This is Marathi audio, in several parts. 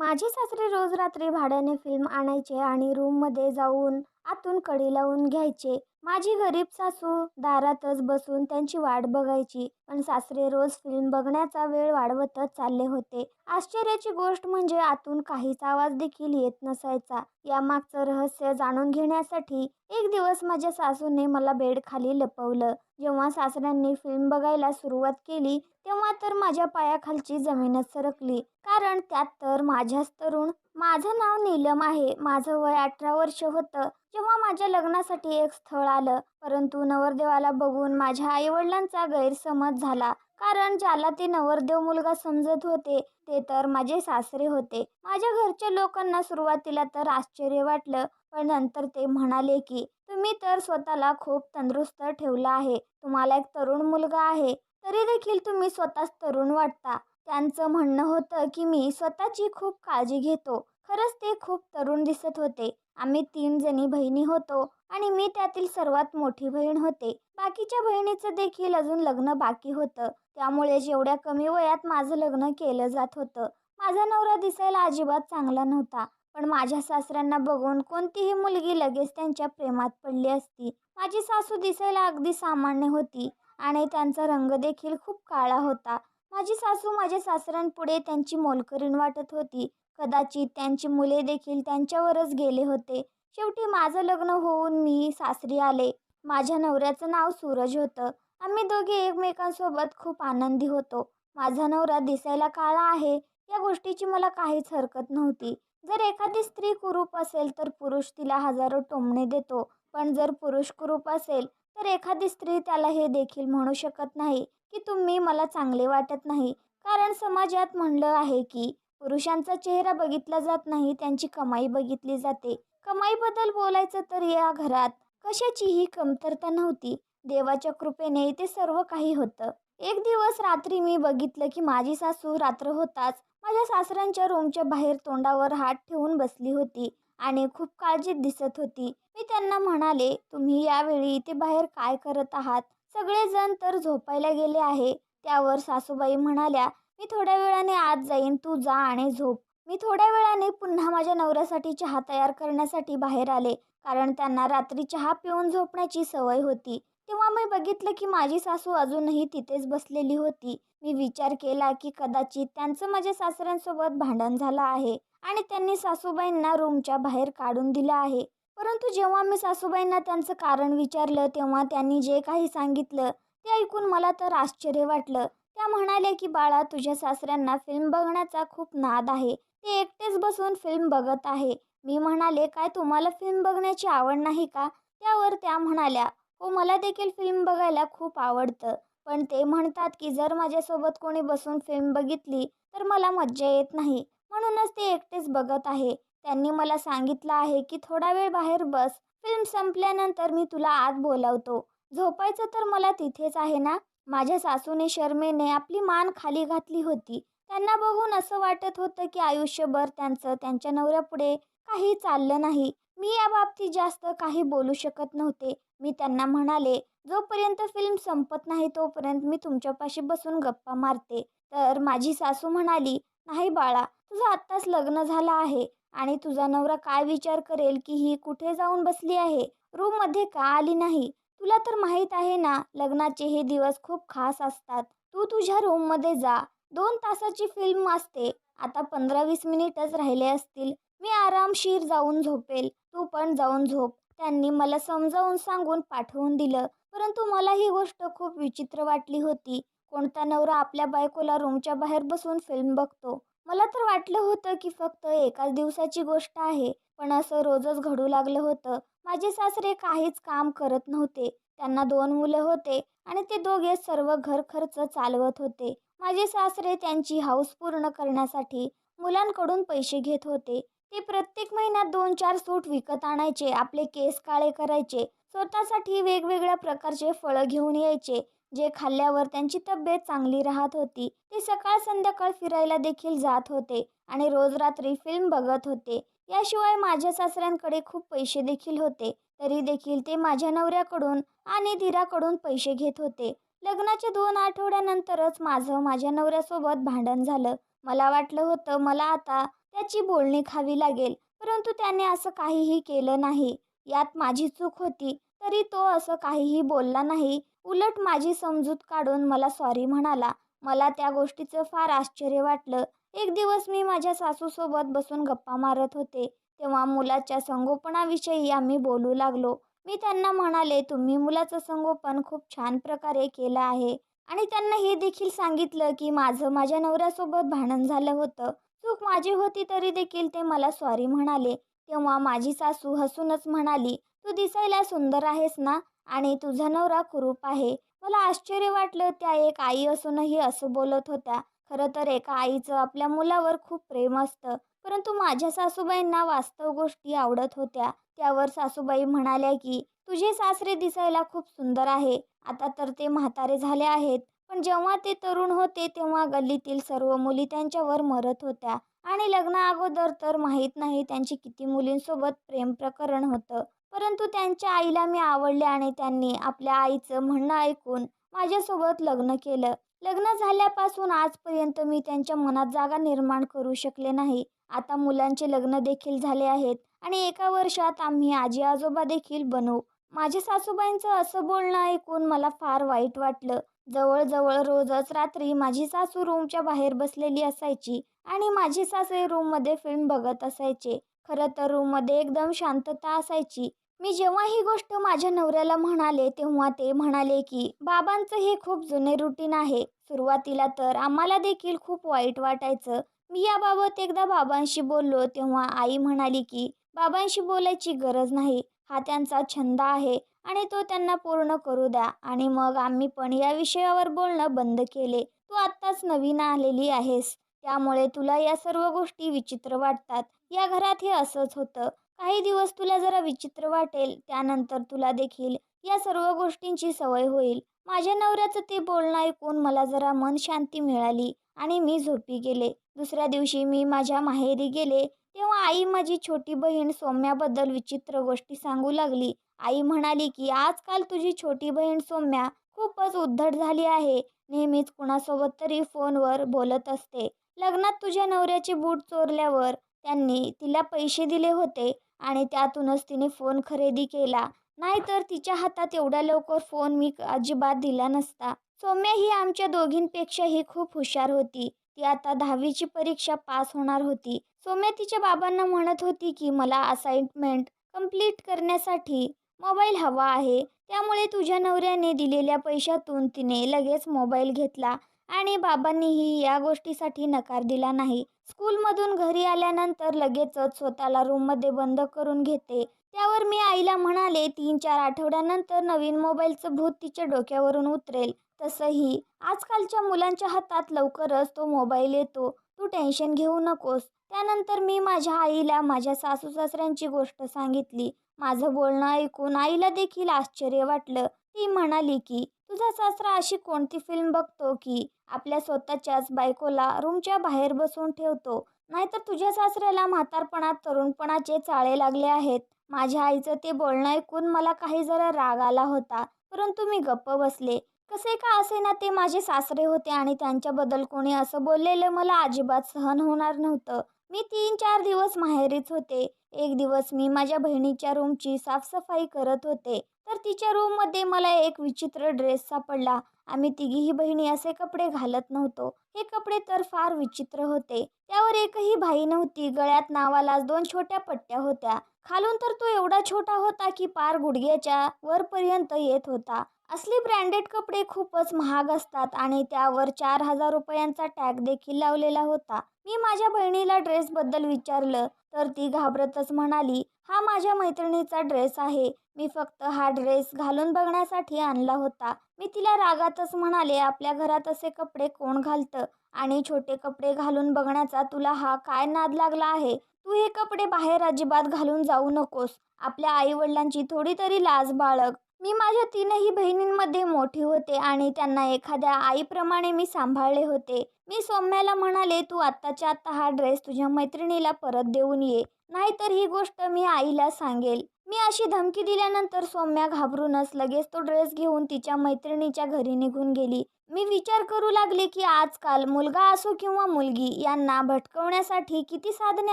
माझे सासरे रोज रात्री भाड्याने फिल्म आणायचे आणि रूममध्ये जाऊन आतून कडी लावून घ्यायचे. माझी गरीब सासू दारातच बसून त्यांची वाट बघायची. पण सासरे रोज फिल्म बघण्याचा वेळ वाढवतच चालले होते. आश्चर्याची गोष्ट म्हणजे आतून काहीच आवाज देखील येत नसायचा. यामागचं रहस्य जाणून घेण्यासाठी एक दिवस माझ्या सासूने मला बेडखाली लपवलं. जेव्हा सासऱ्यांनी फिल्म बघायला सुरुवात केली तेव्हा तर माझ्या पायाखालची जमीनच सरकली. कारण त्यात तर माझ्याच तरुण. माझं नाव नीलम आहे. माझं वय 18 वर्ष होतं जेव्हा माझ्या लग्नासाठी एक स्थळ आलं. परंतु नवरदेवाला बघून माझ्या आईवडिलांचा गैरसमज झाला. कारण ज्याला ते नवरदेव मुलगा समजत होते ते तर माझे सासरे होते. माझ्या घरच्या लोकांना सुरुवातीला तर आश्चर्य वाटलं, पण नंतर ते म्हणाले की तुम्ही तर स्वतःला खूप तंदुरुस्त ठेवलं आहे. तुम्हाला एक तरुण मुलगा आहे तरी देखील तुम्ही स्वतःच तरुण वाटता. त्यांचं म्हणणं होतं की मी स्वतःची खूप काळजी घेतो. खरंच ते खूप तरुण दिसत होते. आम्ही 3 जणी बहिणी होतो आणि मी त्यातील सर्वात मोठी बहीण होते. बाकीच्या बहिणीचं देखील अजून लग्न बाकी होतं. त्यामुळे एवढ्या कमी वयात माझं लग्न केलं जात होतं. माझा नवरा दिसायला अजिबात चांगला नव्हता. पण माझ्या सासऱ्यांना बघून कोणतीही मुलगी लगेच त्यांच्या प्रेमात पडली असती. माझी सासू दिसायला अगदी सामान्य होती आणि त्यांचा रंग देखील खूप काळा होता. माझी सासू माझ्या सासऱ्यांपुढे त्यांची मोलकरीण वाटत होती. कदाचित त्यांची मुले देखील त्यांच्यावरच गेले होते. शेवटी माझं लग्न होऊन मी सासरी आले. माझ्या नवऱ्याचं नाव सूरज होतं. आम्ही दोघे एकमेकांसोबत खूप आनंदी होतो. माझा नवरा दिसायला काळा आहे या गोष्टीची मला काहीच हरकत नव्हती. जर एखादी स्त्री कुरूप असेल तर पुरुष तिला हजारो टोमणे देतो. पण जर पुरुष कुरूप असेल तर एखादी स्त्री त्याला हे देखील म्हणू शकत नाही की तुम्ही मला चांगले वाटत नाही. कारण समाजात म्हणलं आहे की पुरुषांचा चेहरा बघितला जात नाही, त्यांची कमाई बघितली जाते. कमाईबद्दल बोलायचं तर या घरात कशाचीही कमतरता नव्हती. देवाच्या कृपेने इथे सर्व काही होतं. एक दिवस रात्री मी बघितलं की माझी सासू रात्र होताच माझ्या सासऱ्यांच्या रूमच्या बाहेर तोंडावर हात ठेवून बसली होती आणि खूप काळजीत दिसत होती. मी त्यांना म्हणाले, तुम्ही यावेळी इथे बाहेर काय करत आहात? सगळेजण तर झोपायला गेले आहे. त्यावर सासूबाई म्हणाल्या, मी थोड्या वेळाने आत जाईन, तू जा आणि झोप. मी थोड्या वेळाने पुन्हा माझ्या नवऱ्यासाठी चहा तयार करण्यासाठी बाहेर आले. कारण त्यांना रात्री चहा पिऊन झोपण्याची सवय होती. तेव्हा मी बघितलं की माझी सासू अजूनही तिथेच बसलेली होती. मी विचार केला की कदाचित त्यांचं माझ्या सासऱ्यांसोबत भांडण झालं आहे आणि त्यांनी सासूबाईंना रूमच्या बाहेर काढून दिलं आहे. परंतु जेव्हा मी सासूबाईंना त्यांचं कारण विचारलं तेव्हा त्यांनी जे काही सांगितलं ते ऐकून मला तर आश्चर्य वाटलं. त्या म्हणाल्या की बाळा, तुझ्या सासऱ्यांना फिल्म बघण्याचा खूप नाद आहे. ते एकटेच बसून फिल्म बघत आहे. मी म्हणाले, काय तुम्हाला फिल्म बघण्याची आवड नाही का? त्यावर त्या म्हणाल्या, हो, मला देखील फिल्म बघायला खूप आवडतं. पण ते म्हणतात की जर माझ्यासोबत कोणी बसून फिल्म बघितली तर मला मज्जा येत नाही. म्हणूनच ते एकटेच बघत आहे. त्यांनी मला सांगितलं आहे की थोडा वेळ बाहेर बस. फिल्म संपल्यानंतर मी तुला आत बोलावतो. झोपायचं तर मला तिथेच आहे ना? माझ्या सासूने शरमेने आपली मान खाली घातली होती. त्यांना बघून असं वाटत होतं की आयुष्यभर त्यांचं त्यांच्या नवऱ्यापुढे काही चाललं नाही. मी या बाबतीत जास्त काही बोलू शकत नव्हते. मी त्यांना म्हणाले, जोपर्यंत फिल्म संपत नाही तोपर्यंत मी तुमच्यापाशी बसून गप्पा मारते. तर माझी सासू म्हणाली, नाही बाळा, तुझं आत्ताच लग्न झालं आहे आणि तुझा नवरा काय विचार करेल की ही कुठे जाऊन बसली आहे, रूममध्ये का आली नाही? तुला तर माहीत आहे ना, लग्नाचे हे दिवस खूप खास असतात. तू तुझ्या रूममध्ये जा. 2 तासाची फिल्म असते. आता 15-20 मिनिटच राहिले असतील. मी आरामशीर जाऊन झोपेल. तू पण जाऊन झोप. त्यांनी मला समजावून सांगून पाठवून दिलं. परंतु मला ही गोष्ट खूप विचित्र वाटली होती. कोणता नवरा आपल्या बायकोला रूमच्या बाहेर बसून फिल्म बघतो? मला तर वाटलं होतं की फक्त एकाच दिवसाची गोष्ट आहे. पण असं रोजच घडू लागलं होतं. माझे सासरे काहीच काम करत नव्हते. त्यांना 2 मुलं होते आणि ते दोघे सर्व घर खर्च चालवत होते. माझे सासरे त्यांची हौस पूर्ण करण्यासाठी मुलांकडून पैसे घेत होते. ते प्रत्येक महिन्यात 2-4 सूट विकत आणायचे, आपले केस काळे करायचे, स्वतःसाठी वेगवेगळ्या प्रकारचे फळं घेऊन यायचे, जे खाल्ल्यावर त्यांची तब्येत चांगली राहत होती. ते सकाळ संध्याकाळ फिरायला देखील जात होते आणि रोज रात्री फिल्म बघत होते. याशिवाय माझ्या सासऱ्यांकडे खूप पैसे देखील होते. तरी देखील ते माझ्या नवऱ्याकडून आणि दिराकडून पैसे घेत होते. लग्नाच्या 2 आठवड्यानंतरच माझं माझ्या नवऱ्यासोबत भांडण झालं. मला वाटलं होतं मला आता त्याची बोलणी खावी लागेल, परंतु त्याने असं काहीही केलं नाही. यात माझी चूक होती, तरी तो असं काहीही बोलला नाही. उलट माझी समजूत काढून मला सॉरी म्हणाला. मला त्या गोष्टीचं फार आश्चर्य वाटलं. एक दिवस मी माझ्या सासूसोबत बसून गप्पा मारत होते, तेव्हा मुलाच्या संगोपनाविषयी आम्ही बोलू लागलो. मी त्यांना म्हणाले, तुम्ही मुलाचं संगोपन खूप छान प्रकारे केलं आहे आणि त्यांना हे देखील सांगितलं की माझ्या नवऱ्यासोबत भांडण झालं होतं. चूक माझी होती तरी देखील ते मला सॉरी म्हणाले. तेव्हा माझी सासू हसूनच म्हणाली, तू दिसायला सुंदर आहेस ना आणि तुझा नवरा कुरूप आहे. मला आश्चर्य वाटलं, त्या एक आई असूनही असं बोलत होत्या. खरं तर एका आईचं आपल्या मुलावर खूप प्रेम असतं, परंतु माझ्या सासूबाईंना वास्तव गोष्टी आवडत होत्या. त्यावर सासूबाई म्हणाल्या की तुझे सासरे दिसायला खूप सुंदर आहे. आता तर ते म्हातारे झाले आहेत, पण जेव्हा ते तरुण होते तेव्हा गल्लीतील सर्व मुली त्यांच्यावर मरत होत्या आणि लग्नाअगोदर तर माहीत नाही त्यांची किती मुलींसोबत प्रेम प्रकरण होतं. परंतु त्यांच्या आईला मी आवडले आणि त्यांनी आपल्या आईचं म्हणणं ऐकून माझ्यासोबत लग्न केलं. लग्न झाल्यापासून आजपर्यंत मी त्यांच्या मनात जागा निर्माण करू शकले नाही. आता मुलांचे लग्न देखील झाले आहेत आणि एका वर्षात आम्ही आजी आजोबा देखील बनू. माझ्या सासूबाईंचं असं बोलणं ऐकून मला फार वाईट वाटलं. जवळजवळ रोजच रात्री माझी सासू रूमच्या बाहेर बसलेली असायची आणि माझे सासरे रूममध्ये फिल्म बघत असायचे. खरं तर रूममध्ये एकदम शांतता असायची. मी जेव्हा ही गोष्ट माझ्या नवऱ्याला म्हणाले तेव्हा ते म्हणाले की बाबांचं हे खूप जुने रुटीन आहे. सुरुवातीला तर आम्हाला देखील खूप वाईट वाटायचं. मी याबाबत एकदा बाबांशी बोललो तेव्हा आई म्हणाली की बाबांशी बोलायची गरज नाही, हा त्यांचा छंद आहे आणि तो त्यांना पूर्ण करू द्या. आणि मग आम्ही पण या विषयावर बोलणं बंद केले. तू आत्ताच नवीन आलेली आहेस, त्यामुळे तुला या सर्व गोष्टी विचित्र वाटतात. या घरात हे असंच होतं. काही दिवस तुला जरा विचित्र वाटेल, त्यानंतर तुला देखील या सर्व गोष्टींची सवय होईल. माझ्या नवऱ्याचं ते बोलणं ऐकून मला जरा मन शांती मिळाली आणि मी झोपी गेले. दुसऱ्या दिवशी मी माझ्या माहेरी गेले तेव्हा आई माझी छोटी बहीण सौम्याबद्दल विचित्र गोष्टी सांगू लागली. आई म्हणाली की आजकाल तुझी छोटी बहीण सौम्या खूपच उद्धट झाली आहे. नेहमीच कुणासोबत तरी फोनवर बोलत असते. लग्नात तुझ्या नवऱ्याचे बूट चोरल्यावर त्यांनी तिला पैसे दिले होते आणि त्यातूनच तिने फोन खरेदी केला. नाहीतर तिच्या हातात एवढ्या लवकर फोन मी अजिबात दिला नसता. सौम्या ही आमच्या दोघींपेक्षाही खूप हुशार होती. ती आता 10वीची परीक्षा पास होणार होती. सौम्या तिच्या बाबांना म्हणत होती की मला असाइनमेंट कंप्लीट करण्यासाठी मोबाईल हवा आहे. त्यामुळे तुझ्या नवऱ्याने दिलेल्या पैशातून तिने लगेच मोबाईल घेतला आणि बाबांनीही या गोष्टीसाठी नकार दिला नाही. स्कूलमधून घरी आल्यानंतर लगेचच स्वतःला रूममध्ये बंद करून घेते. त्यावर मी आईला म्हणाले 3-4 आठवड्यानंतर नवीन मोबाईलचं भूत तिच्या डोक्यावरून उतरेल. तसंही आजकालच्या मुलांच्या हातात लवकरच तो मोबाईल येतो. तू टेन्शन घेऊ नकोस. त्यानंतर मी माझ्या आईला माझ्या सासू सासऱ्यांची गोष्ट सांगितली. माझं बोलणं ऐकून आईला देखील आश्चर्य वाटलं. ती म्हणाली की तुझा सासरा अशी कोणती फिल्म बघतो की आपल्या स्वतःच्याच बायकोला रूमच्या बाहेर बसवून ठेवतो? नाहीतर तुझ्या सासऱ्याला म्हातारपणात तरुणपणाचे चाळे लागले आहेत. माझ्या आईचं ते बोलणं ऐकून मला काही जरा राग आला होता, परंतु मी गप्प बसले. कसे का असेना ते माझे सासरे होते आणि त्यांच्याबद्दल कोणी असं बोललेलं मला अजिबात सहन होणार नव्हतं. मी 3-4 दिवस माहेरीच होते. एक दिवस मी माझ्या बहिणीच्या रूमची साफसफाई करत होते, तर तिच्या रूममध्ये मला एक विचित्र ड्रेस सापडला. आम्ही तिघीही बहिणी असे कपडे घालत नव्हतो. हे कपडे तर फार विचित्र होते. त्यावर एकही बाई नव्हती. गळ्यात नावालाच 2 छोट्या पट्ट्या होत्या. खालून तर तो एवढा छोटा होता की पार गुडघ्याच्या वरपर्यंत येत होता. असली ब्रँडेड कपडे खूपच महाग असतात आणि त्यावर 4,000 रुपयांचा टॅग देखील लावलेला होता. मी माझ्या बहिणीला ड्रेसबद्दल विचारलं तर ती घाबरतच म्हणाली, हा माझ्या मैत्रिणीचा ड्रेस आहे. मी फक्त हा ड्रेस घालून बघण्यासाठी आणला होता. मी तिला रागातच म्हणाले, आपल्या घरात असे कपडे कोण घालतं आणि छोटे कपडे घालून बघण्याचा तुला हा काय नाद लागला आहे? तू हे कपडे बाहेर अजिबात घालून जाऊ नकोस. आपल्या आईवडिलांची थोडी तरी लाज बाळग. मी माझ्या 3ही बहिणींमध्ये मोठी होते आणि त्यांना एखाद्या आईप्रमाणे मी सांभाळले होते. मी सौम्याला म्हणाले, तू आत्ताच्या आत्ता हा ड्रेस तुझ्या मैत्रिणीला परत देऊन ये, नाहीतर ही गोष्ट मी आईला सांगेल. मी अशी धमकी दिल्यानंतर सौम्या घाबरूनच लगेच तो ड्रेस घेऊन तिच्या मैत्रिणीच्या घरी निघून गेली. मी विचार करू लागले की आजकाल मुलगा असो किंवा मुलगी यांना भटकवण्यासाठी किती साधने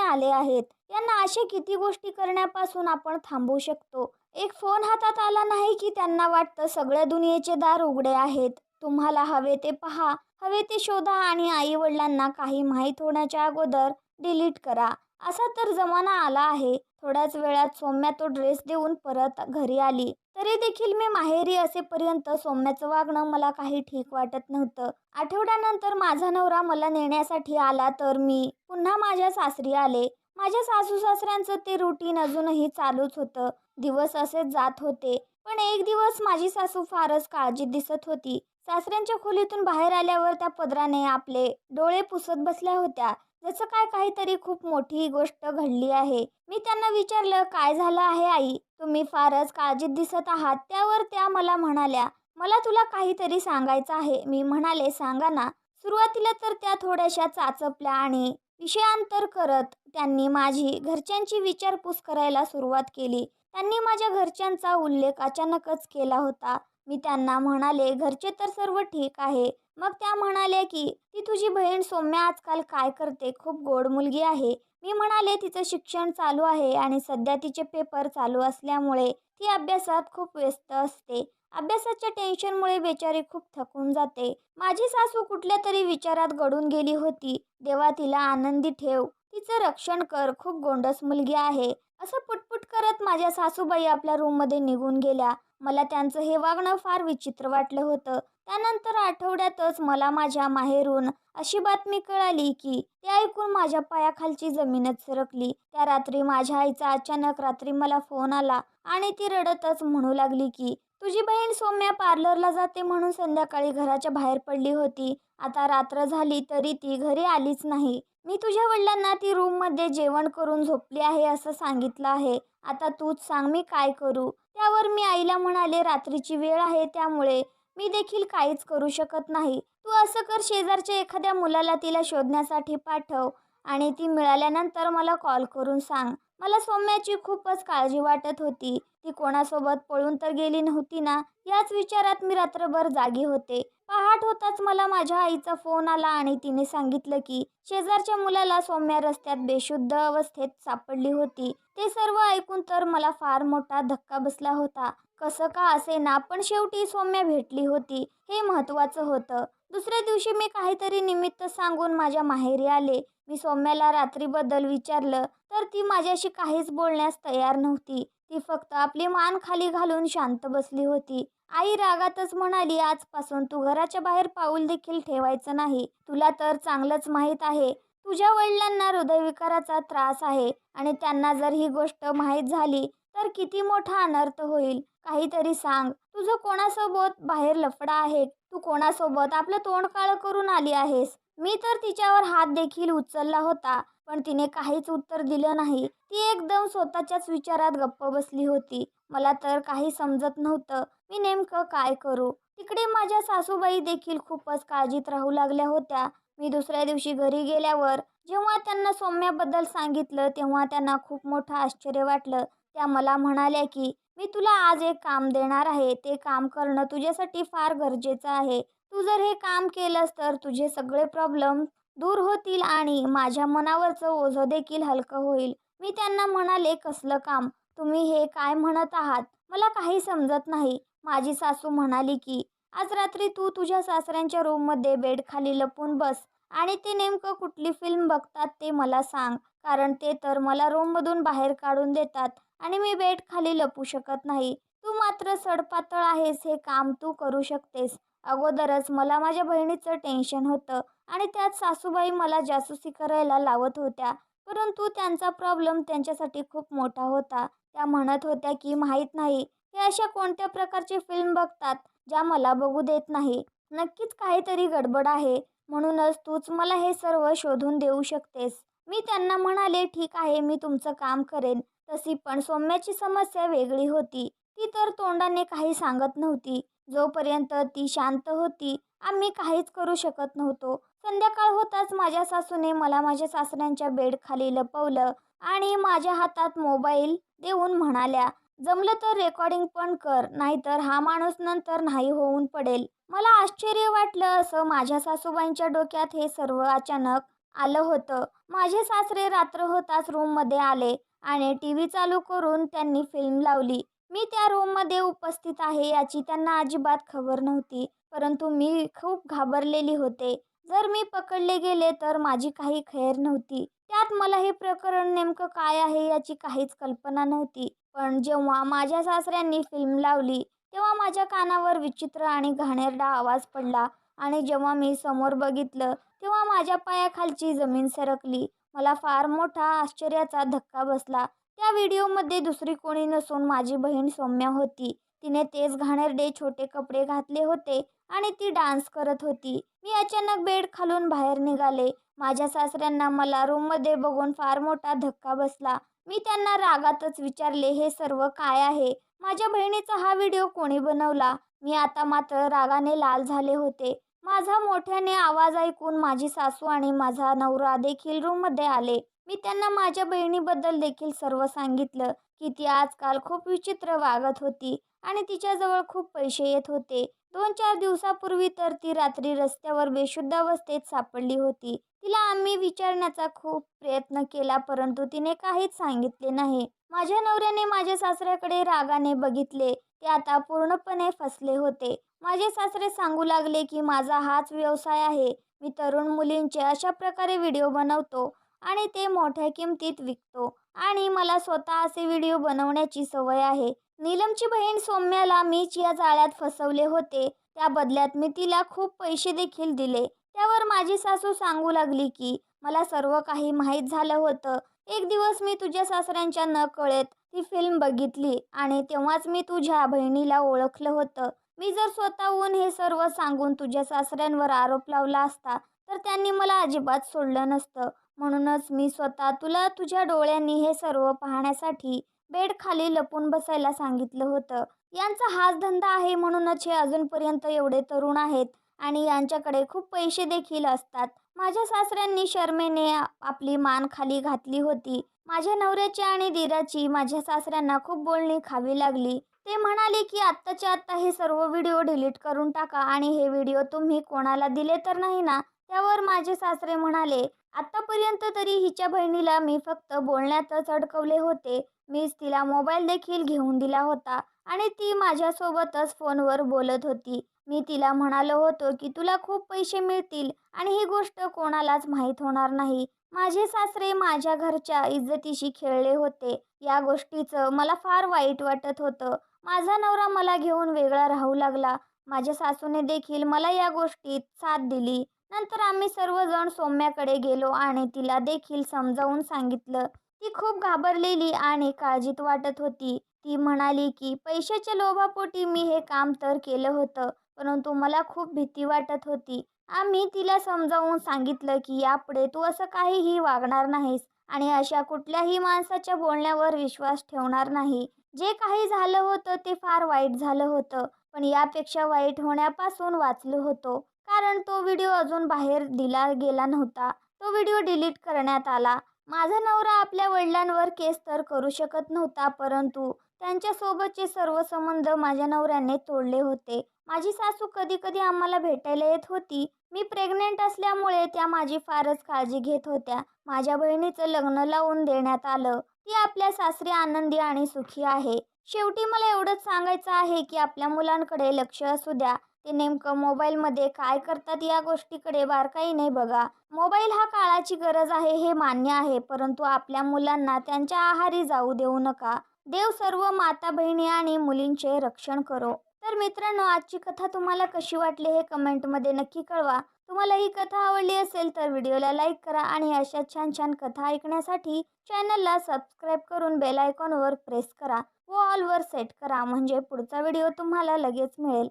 आले आहेत. यांना अशा किती गोष्टी करण्यापासून आपण थांबवू शकतो. एक फोन हातात आला नाही की त्यांना वाटतं सगळ्या दुनियेचे दार उघडे आहेत. तुम्हाला हवे ते पहा, हवे ते शोधा आणि आई वडिलांना काही माहीत होण्याच्या अगोदर डिलीट करा. असा तर जमाना आला आहे. थोड्याच वेळात सौम्या तो ड्रेस देऊन परत घरी आली. तरी देखील मी माहेरी असेपर्यंत सौम्याचं वागणं मला काही ठीक वाटत नव्हतं. आठवड्यानंतर माझा नवरा मला नेण्यासाठी आला तर मी पुन्हा माझ्या सासरी आले. माझ्या सासू सासऱ्यांचं ते रुटीन अजूनही चालूच होतं. दिवस असेच जात होते. पण एक दिवस माझी सासू फारच काळजीत दिसत होती. सासऱ्यांच्या खोलीतून बाहेर आल्यावर त्या पदराने आपले डोळे पुसत बसल्या होत्या. जसं काय काहीतरी खूप मोठी गोष्ट घडली आहे. मी त्यांना विचारलं, काय झालं आहे आई? तुम्ही फारच काळजीत दिसत आहात. त्यावर त्या मला म्हणाल्या, मला तुला काहीतरी सांगायचं आहे. मी म्हणाले, सांगा ना. सुरुवातीला तर त्या थोड्याशा चाचपल्या आणि विषयांतर करत त्यांनी माझी घरच्यांची विचारपूस करायला सुरुवात केली. त्यांनी माझ्या घरच्यांचा उल्लेख अचानकच केला होता. मी त्यांना म्हणाले, घरचे तर सर्व ठीक आहे. मग त्या म्हणाल्या की ती तुझी बहीण सौम्या आजकाल काय करते? खूप गोड मुलगी आहे. मी म्हणाले, तिचं शिक्षण चालू आहे आणि सध्या तिचे पेपर चालू असल्यामुळे ती अभ्यासात खूप व्यस्त असते. अभ्यासाच्या टेन्शनमुळे बेचारी खूप थकून जाते. माझी सासू कुठल्या तरी विचारात गढून गेली होती. देवा तिला आनंदी ठेव, तिचं रक्षण कर, खूप गोंडस मुलगी आहे. असं पुटपुट करत माझ्या सासूबाई आपल्या रूममध्ये निघून गेल्या. मला त्यांचं हे वागणं फार विचित्र वाटलं होतं. त्यानंतर आठवड्यातच मला माझ्या माहेरून अशी बातमी कळाली की ते ऐकून माझ्या पायाखालची जमीनच सरकली. त्या रात्री माझ्या आईचा अचानक रात्री मला फोन आला आणि ती रडतच म्हणू लागली की तुझी बहीण सौम्या पार्लरला जाते म्हणून संध्याकाळी घराच्या बाहेर पडली होती. आता रात्र झाली तरी ती घरी आलीच नाही. मी तुझ्या वडिलांना ती रूममध्ये जेवण करून झोपली आहे असं सांगितलं आहे. आता तूच सांग मी काय करू? त्यावर मी आईला म्हणाले, रात्रीची वेळ आहे त्यामुळे मी देखील काहीच करू शकत नाही. तू असं कर, शेजारच्या एखाद्या मुलाला तिला शोधण्यासाठी पाठव आणि ती मिळाल्यानंतर मला कॉल करून सांग. मला सौम्याची खूपच काळजी वाटत होती. ती कोणासोबत पळून तर गेली नव्हती ना? याच विचारात मी रात्रभर जागी होते. पहाट होताच मला माझ्या आईचा फोन आला आणि तिने सांगितलं की शेजारच्या मुलाला सौम्या रस्त्यात बेशुद्ध अवस्थेत सापडली होती. ते सर्व ऐकून तर मला फार मोठा धक्का बसला होता. कसं का असेना पण शेवटी सौम्या भेटली होती, हे महत्त्वाचं होतं. दुसऱ्या दिवशी मी काहीतरी निमित्त सांगून माझ्या माहेरी आले. मी सौम्याला रात्रीबद्दल विचारलं तर ती माझ्याशी काहीच बोलण्यास तयार नव्हती. ती फक्त आपली मान खाली घालून शांत बसली होती. आई रागातच म्हणाली, आजपासून तू घराच्या बाहेर पाऊल देखील ठेवायचं नाही. तुला तर चांगलंच माहीत आहे तुझ्या वडिलांना हृदयविकाराचा त्रास आहे आणि त्यांना जर ही गोष्ट माहीत झाली तर किती मोठा अनर्थ होईल. काहीतरी सांग. तुझं कोणासोबत बाहेर लफडा आहे? तू कोणासोबत आपलं तोंड काळं करून आली आहेस? मी तर तिच्यावर हात देखील उचलला होता पण तिने काहीच उत्तर दिलं नाही. ती एकदम स्वतःच्याच विचारात गप्प बसली होती. मला तर काही समजत नव्हतं मी नेमकं काय करू. तिकडे माझ्या सासूबाई देखील खूपच काळजीत राहू लागल्या होत्या. मी दुसऱ्या दिवशी घरी गेल्यावर जेव्हा त्यांना सौम्याबद्दल सांगितलं तेव्हा त्यांना खूप मोठं आश्चर्य वाटलं. त्या मला म्हणाल्या की मी तुला आज एक काम देणार आहे. ते काम करणं तुझ्यासाठी फार गरजेचं आहे. तू जर हे काम केलंस तर तुझे सगळे प्रॉब्लेम दूर होतील आणि माझ्या मनावरचं ओझं देखील हलकं होईल. मी त्यांना म्हणाले, कसलं काम? तुम्ही हे काय म्हणत आहात? मला काही समजत नाही. माझी सासू म्हणाली की आज रात्री तू तुझ्या सासऱ्यांच्या रूममध्ये बेडखाली लपून बस आणि ते नेमकं कुठली फिल्म बघतात ते मला सांग. कारण ते तर मला रूममधून बाहेर काढून देतात आणि मी बेडखाली लपू शकत नाही. तू मात्र सडपातळ आहेस. हे काम तू करू शकतेस. अगोदरच मला माझ्या बहिणीचं टेन्शन होतं आणि त्यात सासूबाई मला जासूसी करायला लावत होत्या. परंतु त्यांचा प्रॉब्लेम त्यांच्यासाठी खूप मोठा होता. त्या म्हणत होत्या की माहीत नाही हे अशा कोणत्या प्रकारचे फिल्म बघतात ज्या मला बघू देत नाही. नक्कीच काहीतरी गडबड आहे. म्हणूनच तूच मला हे सर्व शोधून देऊ शकतेस. मी त्यांना म्हणाले, ठीक आहे मी तुमचं काम करेन. तशी पण सौम्याची समस्या वेगळी होती. ती तर तोंडाने काही सांगत नव्हती. जोपर्यंत ती शांत होती आम्ही काहीच करू शकत नव्हतो. संध्याकाळ होताच माझ्या सासूने मला माझ्या सासऱ्यांच्या बेडखाली लपवलं आणि माझ्या हातात मोबाईल देऊन म्हणाल्या, जमलं तर रेकॉर्डिंग पण कर, नाहीतर हा माणूस नंतर नाही होऊन पडेल. मला आश्चर्य वाटलं असं माझ्या सासूबाईंच्या डोक्यात हे सर्व अचानक आलं होतं. माझे सासरे रात्र होताच रूममध्ये आले आणि टीव्ही चालू करून त्यांनी फिल्म लावली. मी त्या रूममध्ये उपस्थित आहे याची त्यांना अजिबात खबर नव्हती, परंतु मी खूप घाबरलेली होते. जर मी पकडले गेले तर माझी काही खैर नव्हती. त्यात मला हे प्रकरण नेमकं काय आहे याची काहीच कल्पना नव्हती. पण जेव्हा माझ्या सासऱ्यांनी फिल्म लावली तेव्हा माझ्या कानावर विचित्र आणि घाणेरडा आवाज पडला आणि जेव्हा मी समोर बघितलं तेव्हा माझ्या पायाखालची जमीन सरकली. मला फार मोठा आश्चर्याचा धक्का बसला. त्या व्हिडिओमध्ये दुसरी कोणी नसून माझी बहीण सौम्या होती. तिने तेच घाणेरडे छोटे कपडे घातले होते आणि ती डान्स करत होती. मी अचानक बेड खालून बाहेर निघाले. माझ्या सासऱ्यांना मला रूममध्ये बघून फार मोठा धक्का बसला. मी त्यांना रागातच विचारले, हे सर्व काय आहे? माझ्या बहिणीचा हा व्हिडिओ कोणी बनवला? मी आता मात्र रागाने लाल झाले होते. माझा मोठ्याने आवाज ऐकून माझी सासू आणि माझा नवरा देखील रूममध्ये आले. मी त्यांना माझ्या बहिणीबद्दल देखील सर्व सांगितलं की ती आजकाल खूप विचित्र वागत होती आणि तिच्याजवळ खूप पैसे येत होते. 2-4 दिवसापूर्वी तर ती रात्री रस्त्यावर बेशुद्ध अवस्थेत सापडली होती. तिला आम्ही विचारण्याचा खूप प्रयत्न केला, परंतु तिने काहीच सांगितले नाही. माझ्या नवऱ्याने माझ्या सासऱ्याकडे रागाने बघितले. ते आता पूर्णपणे फसले होते. माझे सासरे सांगू लागले की माझा हाच व्यवसाय आहे. मी तरुण मुलींचे अशा प्रकारे व्हिडिओ बनवतो आणि ते मोठ्या किमतीत विकतो आणि मला स्वतः असे व्हिडिओ बनवण्याची सवय आहे. नीलमची बहीण सौम्याला मीच या जाळ्यात फसवले होते. त्या बदल्यात मी तिला खूप पैसे देखील दिले. त्यावर माझी सासू सांगू लागली की मला सर्व काही माहीत झालं होतं. एक दिवस मी तुझ्या सासऱ्यांच्या नकळत ती फिल्म बघितली आणि तेव्हाच मी तुझ्या बहिणीला ओळखलं होतं. मी जर स्वतःहून हे सर्व सांगून तुझ्या सासऱ्यांवर आरोप लावला असता तर त्यांनी मला अजिबात सोडलं नसतं. म्हणूनच मी स्वतः तुला तुझ्या डोळ्यांनी हे सर्व पाहण्यासाठी बेड खाली लपून बसायला सांगितलं होतं. यांचा हाच धंदा आहे, म्हणूनच हे अजूनपर्यंत एवढे तरुण आहेत आणि यांच्याकडे खूप पैसे देखील असतात. माझ्या सासऱ्यांनी शरमेने आपली मान खाली घातली होती. माझ्या नवऱ्याची आणि दिराची माझ्या सासऱ्यांना खूप बोलणी खावी लागली. ते म्हणाले की आत्ताच्या आत्ता हे सर्व व्हिडिओ डिलीट करून टाका आणि हे व्हिडिओ तुम्ही कोणाला दिले तर नाही ना? त्यावर माझे सासरे म्हणाले, आत्तापर्यंत तरी हिच्या बहिणीला मी फक्त बोलण्यातच अडकवले होते. मीच तिला मोबाईल देखील घेऊन दिला होता आणि ती माझ्यासोबतच फोनवर बोलत होती. मी तिला म्हणालो होतो की तुला खूप पैसे मिळतील आणि ही गोष्ट कोणालाच माहीत होणार नाही. माझे सासरे माझ्या घरच्या इज्जतीशी खेळले होते. या गोष्टीचं मला फार वाईट वाटत होतं. माझा नवरा मला घेऊन वेगळा राहू लागला. माझ्या सासूने देखील मला या गोष्टीत साथ दिली. नंतर आम्ही सर्वजण सौम्याकडे गेलो आणि तिला देखील समजावून सांगितलं. ती खूप घाबरलेली आणि काळजीत वाटत होती. ती म्हणाली की पैशाच्या लोभापोटी मी हे काम तर केलं होतं, परंतु मला खूप भीती वाटत होती. आम्ही तिला समजावून सांगितलं की यापुढे तू असं काहीही वागणार नाहीस आणि अशा कुठल्याही माणसाच्या बोलण्यावर विश्वास ठेवणार नाही. जे काही झालं होतं ते फार वाईट झालं होतं, पण यापेक्षा वाईट होण्यापासून वाचलो होतो. कारण तो व्हिडिओ अजून बाहेर दिला गेला नव्हता. तो व्हिडिओ डिलीट करण्यात आला. माझा नवरा आपल्या वडिलांवर केस तर करू शकत नव्हता, परंतु त्यांच्यासोबतचे सर्व संबंध माझ्या नवऱ्याने तोडले होते. माझी सासू कधी कधी आम्हाला भेटायला येत होती. मी प्रेग्नेंट असल्यामुळे त्या माझी फारच काळजी घेत होत्या. माझ्या बहिणीचं लग्न लावून देण्यात आलं. ती आपल्या सासरी आनंदी आणि सुखी आहे. शेवटी मला एवढंच सांगायचं आहे की आपल्या मुलांकडे लक्ष असू द्या. ते नेमकं मोबाईलमध्ये काय करतात या गोष्टीकडे बारकाईने बघा. मोबाईल हा काळाची गरज आहे हे मान्य आहे, परंतु आपल्या मुलांना त्यांच्या आहारी जाऊ देऊ नका. देव सर्व माता बहिणी आणि मुलींचे रक्षण करो. तर मित्रांनो, आजची कथा तुम्हाला कशी वाटली हे कमेंटमध्ये नक्की कळवा. तुम्हाला ही कथा आवडली असेल तर व्हिडिओला लाईक करा आणि अशा छान छान कथा ऐकण्यासाठी चॅनलला सबस्क्राईब करून बेल आयकॉनवर प्रेस करा व ऑलवर सेट करा, म्हणजे पुढचा व्हिडिओ तुम्हाला लगेच मिळेल.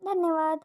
धन्यवाद.